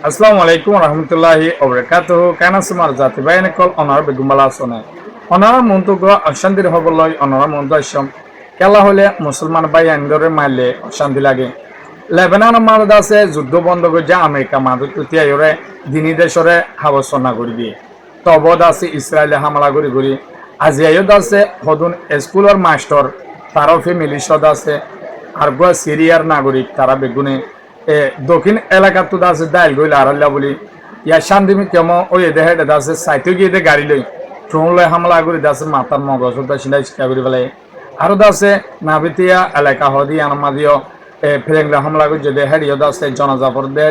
আসসালামু আলাইকুম রহমতুল্লাহি ওবরাকাতুহু কানা সুমার জাতি বাইনে কল অনার বেগুমালা সনে অনার মন্তব্য অশান্তির হবলয় অনার মন্ত আসম খেলা হলে মুসলমান ভাই আইনদরে মারলে অশান্তি লাগে লেবানন মাদত আছে যুদ্ধ বন্ধ করে যা আমেরিকা মাদত তুতিয়াইরে দিনী দেশরে হাবসনা করে দিয়ে তবদ আছে ইসরায়েলে হামলা করি করি আজিয়ায়ত আছে হদুন স্কুলের মাস্টার তারও ফ্যামিলি সদ আছে আর গোয়া সিরিয়ার নাগরিক তারা বেগুনে দক্ষিণ এলাকাত আছে দাইল গইল আরাল্লা বলি ইয়া শান্তিমি কেমন ওই দেহে আছে সাইতে গিয়ে গাড়ি লই ট্রোন লয় হামলা করে দাসে মাতার মগজ সিলাই শিক্ষা করে ফেলে আরো দাসে নাবিতিয়া এলাকা হদি আনমাদিও ফেরেংলা হামলা করে যদি হেরিও দাসে জনজাফর দে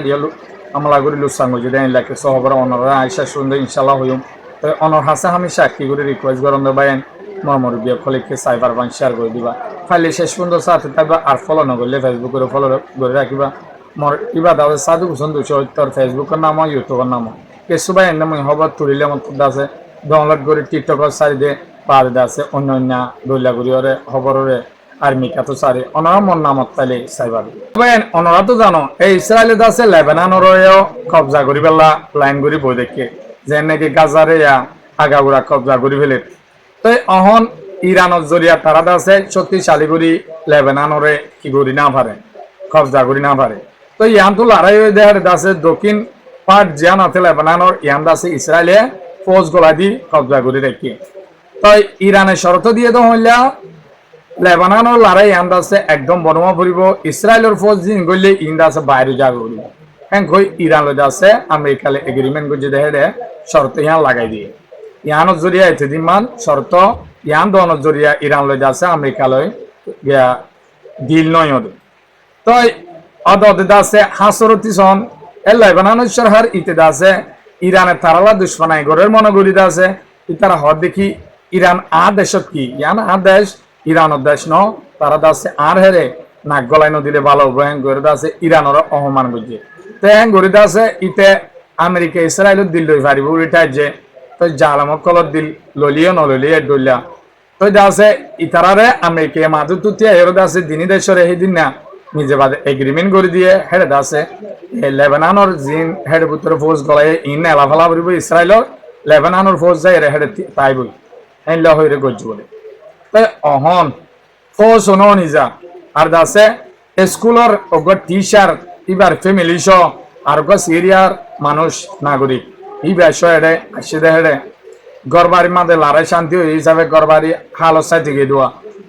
হামলা করে লুসাঙ্গ যদি এলাকে সহবর অনরা আইসা সুন্দর ইনশাল্লাহ হইম তো অনর হাসে আমি সাক্ষী করে রিকোয়েস্ট করুন বাইন মরমর বিয়ে খলিককে সাইবার বান শেয়ার করে দিবা ফাইলে শেষ পর্যন্ত সাথে থাকবা আর ফলো নগরলে ফেসবুকে ফলো করে রাখিবা মোর ইবা দাবে সাধু কুসন দুশো তোর ফেসবুকের নাম ইউটিউবের নাম কিছু ভাই এনে মই হবার তুলিলে মতো আছে ডাউনলোড করে টিকটকের সারি দে পার আছে অন্য অন্য দৈলাগুড়ি ওরে খবরের আর্মি কাতো সারি অনরা মন নামত তাইলে সাইবার ভাই অনরা তো জানো এই ইসরায়েলে আছে লেবাননেরও কবজা করি পেলা লাইন করি বই দেখে যে নাকি গাজারে আগাগুড়া কবজা করি ফেলে তো অহন ইরানের জরিয়া তারা আছে শক্তিশালী করি লেবানরে কি করি না পারে কবজা করি না পারে তো ইয়ান তো লড়াই হয়ে দেখার আছে দক্ষিণ পার্ট জিয়ান আছে লেবানর ইয়ান আছে ইসরায়েলে ফৌজ গোলা দি কবজা করে রেখে তো ইরানের শর্ত দিয়ে তো হইলা লেবানর লড়াই ইয়ান আছে একদম বনমা পড়ব ইসরায়েলের ফৌজ দিন গলে ইন্দ আছে বাইরে যা করব হ্যাঁ কই ইরান লই আছে আমেরিকালে এগ্রিমেন্ট করে দেখে দে শর্ত ইয়ান লাগাই দিয়ে ইয়ানোর জরিয়া এতদিন মান শর্ত ইয়ান দনের জরিয়া ইরান লই আছে আমেরিকালয় ডিল নয় তো আছে হাসরতি সন লেবাননের সরকার ইতে আছে ইরানের তারালা দুশ্মনাই গরের মনোগরিত আছে ইতারা হদ দেখি ইরান দেশত কি ইয়ান দেশ ইরানের দেশ ন তারা আছে আর হেরে নাক গলাই নদিলে ভালো হ্যাং গরিত আছে ইরানের অহমান বুঝে তো হ্যাং গরিত আছে ইতে আমেরিকা ইসরায়েলত দিল লই পারিব রিটায়ার যে তো জালামক কলত দিল ললিও নললিয়ে দলিয়া তো আছে ইতারারে আমেরিকা মাদুত তুতিয়া এরদ আছে দিনী দেশরে সেদিন না নিজে বাদে এগ্রিমেন্ট করে দিয়ে হেড আছে লেবাননের জিন হেড পুত্র ফৌজ গলায় ইন এলাফালা করিব ইসরায়েলর লেবাননের ফৌজ যায় হেড তাই বই হেনলা হইরে গজ্জ বলে তাই অহন ফৌজ ন নিজা আর আছে স্কুলের অগ টিচার ইবার ফ্যামিলি সহ আর সিরিয়ার মানুষ নাগরিক ই বিষয় হেডে আসে দে হেডে গড়বাড়ির মাঝে লড়াই শান্তি ওই হিসাবে গড়বাড়ি হালত সাই থেকে দেওয়া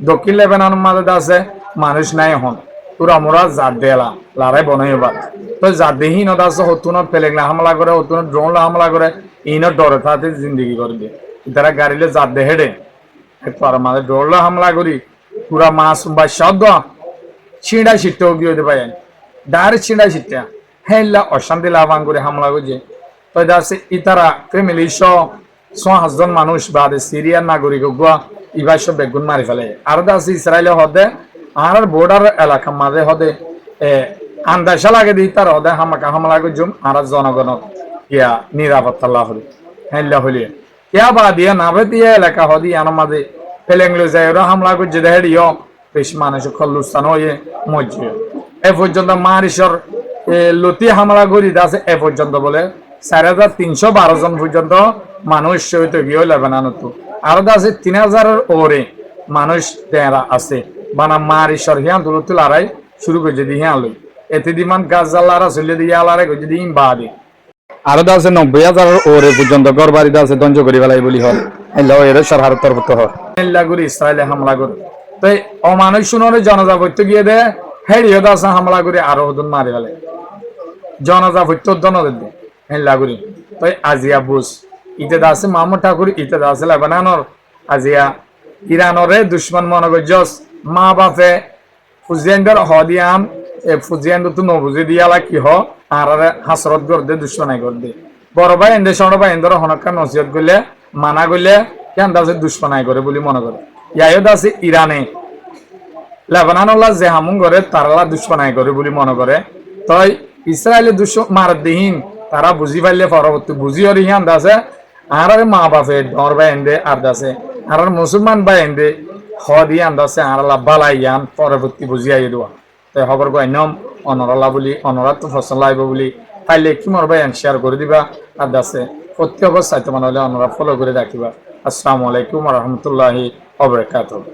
দক্ষিণ লেবাননের মাঝে আছে মানুষ নাই হন তোরা মোরা জাত দেলা লড়াই বনাই এবার তো জাত দেহি নত আছে হতুনত পেলেগলা হামলা করে হতুনত ড্রোন হামলা করে ইনত ডরে তাতে জিন্দগি করে দিয়ে তারা গাড়িলে জাত দে হেডে একবার মাঝে ড্রোন হামলা করি পুরা মাছ বা শব্দ ছিঁড়া ছিটতে গিয়ে হতে পারেন ডাইরেক্ট ছিঁড়া ছিটটা হ্যাঁ অশান্তি লাভান করে হামলা করছে তো আছে ইতারা ফ্যামিলি সহ 6,000 মানুষ বাদে সিরিয়ার নাগরিক গুয়া ইবার সব বেগুন মারি ফেলে আর আছে ইসরায়েলে হদে আর বর্ডার এলাকা মাঝে হদে আন্দাজা লাগে দিই তার হদে হামাকা হামলা করছুম আর জনগণ ইয়া নিরাপত্তা হলি হ্যাঁ হলি ইয়া বা দিয়া নাভে দিয়ে এলাকা হদি আনার মাঝে ফেলেংলো যায় ওরা হামলা করছে দেহেরিও বেশ মানুষ খল্লুস্থান হয়ে মজ্জে এ পর্যন্ত মারিসর লতি হামলা করি আছে এ পর্যন্ত বলে 4,312 জন পর্যন্ত মানুষ শহীদ গিয়ে লেবাননত আরো আছে 3,000-এর ওরে মানুষ তেরা আছে বানা মারিসর হিয়ান তুলতে লড়াই শুরু করে যদি হিয়ান লই এতে দিমান গাছ জ্বালারা চলে দিয়ে আলারে করে যদি বাদে আরো আছে 90,000-এর ওরে পর্যন্ত ঘর বাড়িতে আছে ধ্বংস করে ফেলাই বলি হয় এর সরকারের তরফ তো হয় ইসরায়েলে হামলা করে তো অমানুষ শুনে জনতা ভর্তি গিয়ে দে হেরিও আছে হামলা করে আরো হদুন মারি ফেলে জনতা ভর্তি দনদের দে হেলা করি তো আজিয়া বুঝ ইতে আছে মাহমুদ ঠাকুর ইতে আছে লেবানর আজিয়া ইরানরে দুশ্মন মনে করছস মা বাপে ফুজিয়ানদের হদিয়ান ফুজিয়ান তো নবুঝে দিয়ালা কি হ আর হাসরত করদে দুশ্মনাই করদে বড় ভাই এন্ডে ছোট ভাই এন্ডর হনকা নসিহত করলে মানা করলে কেন দাসে দুশ্মনাই করে বলে মনে করে ইয়াইও আছে ইরানে লেবাননলা যে হামুন করে তারালা দুশ্মনাই করে বলে মনে করে তই ইসরায়েলের দুশ্মন মার দিহীন তারা বুঝি পারলে পরবর্তী বুঝি আর হিয়ান দাসে আর মা বাপে ডর ভাই এন্ডে আর দাসে আর মুসলমান ভাই এন্ডে হদি আন্দাসে আর বালাই ইয়ান পরবর্তী বুঝিয়াই দেওয়া তাই খবর কয় নম অনরালা বলি অনরাত ফসল লাইব বলি তাইলে কি মোর ভাই শেয়ার করে দিবা আর দাসে প্রত্যেক অবস্থায় তোমার হলে অন্যরা ফলো করে রাখিবা। আসসালামু আলাইকুম ওয়া রাহমাতুল্লাহি ওয়া বারাকাতুহু।